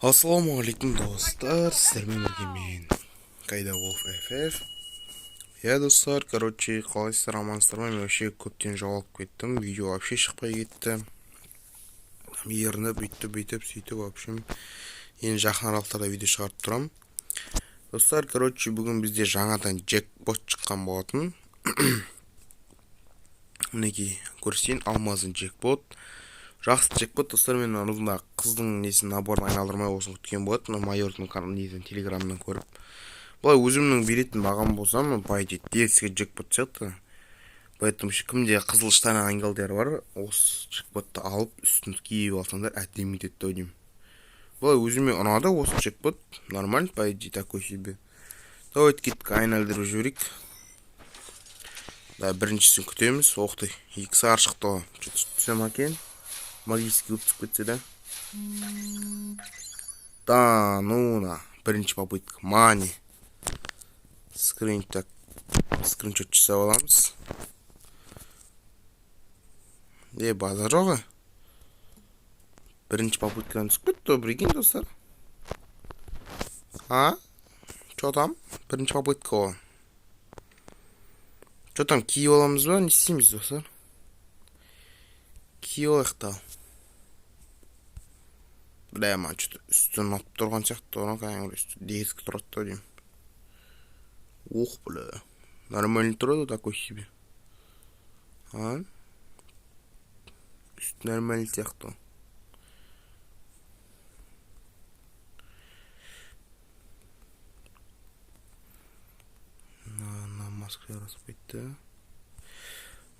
Ассалаумағалейкум достар, сіздермен бірге мен Кайда Wolf FF. Достар, қалайсыздар, амансыздар ма? Мен вообще көптен жоғалып кеттім, видео вообще шықпай кетті. Ерініп, бүйтіп, сөйтіп, в общем, енді жақын аралықтарда видео шығарып тұрам. Достар, бүгін бізде жаңадан джекпот шыққан болатын. Мінекей, көрсең, алмазын джекпот. Жақсы джекпот, достар, мен арызында қыздың несін наборын айналдырмай осын күткен болады. Майордың несін телеграмынан көріп. Бұлай өзімнің беретін бағам болсам, байде дерсіге джекпот сияқты. Поэтому кімде қызыл штаны ангелдер бар, осы джекпотты алып, үстін киіп алсаңдар, әдемі етеді деймін. Бұлай өзіме ұнады, осы джекпот. Нормально, байде такой себе. Давайте кеткі айналдырып жіберейік. Да, біріншісін күтеміз. Оқты, 2 сағат шықты. Түсем екен. Магический өптіп кетсе да. Да, ну, бірінші попытка. Мани. Скриншот жасап аламыз. Базар жоғы. Бірінші попыткадан түсіп кетті, прикинь, достар. Чо там? Бірінші попытка о. Чо там, киіп аламыз ба? Не істейміз, достар? Киіп алайық. Ман үстін алып тұрған сияқты, оны кәдімгі үсті дескі тұрады деймін. Ух, нормально тұрады такой себе. Үсті нормально сияқты. Маска жарасып кетті.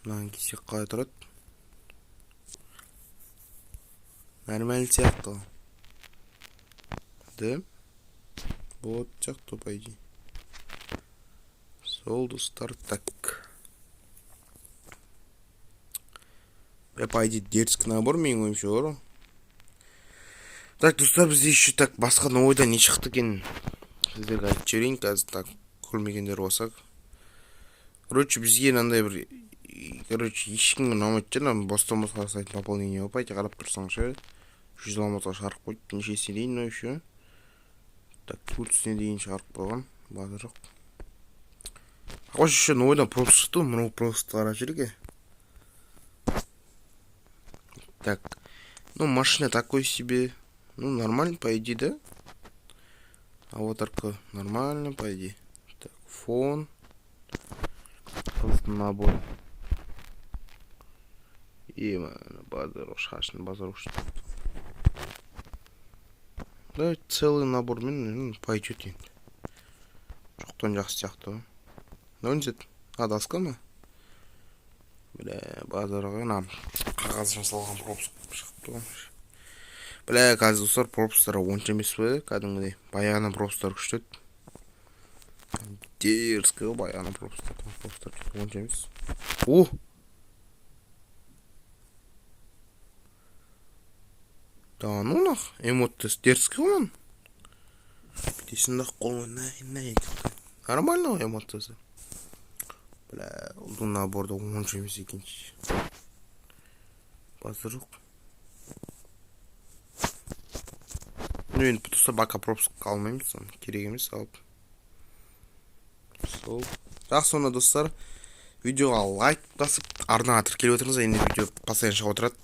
Мынаған кисек қалай тұрады. Нормально сияқты. Да? Вот сияқты пойди. Сол, достар, так. Пойди дерзкий набор, менің ойымша бар. Так, достар, бізде еще так басқа ойда не шықты екен. Сіздерге айтып жіберейін, қазір так көрмегендер болсақ. Бізге мынандай бір ешкімге ұнамайды жана бостан сайт пополнение опайте қарап тұрсаң ше. 100 алматыға шығарып қойды, нешесіне дейін еще. Так, курсіне дейін шығарып қойған, базар жоқ. Қош еще ойдан пропуск шықты, мұны пропуск қарап жүрге. Так, машина такой себе, нормально, по идее, да? Аватарка нормально, по идее. Так, фон. Просто набор. Базар уж. Да, целый набор пойдет енді. Жоқтан жақсы сияқты. Нөнзет, адаска ма? Базарға қағаз жасалған пропуск шықты. Қазір достар, пропустары онша емес бе? Кәдімгідей баяғынан пропустар күштеді. Дерзкі баяғынан пропустар онша емес. Да, эмотты дерзкі он. Бітесінде қолын нормально эмоттасы. Бұл наборда онша емес екенші. Базар жоқ. Енді бұтыста бака пропуск қалмаймыз, керек емес алып. Сол. Жақсы, достар, видеоға лайк басып, ардынан тіркеліп отырыңыз, енді видео постоянно шығып отырады.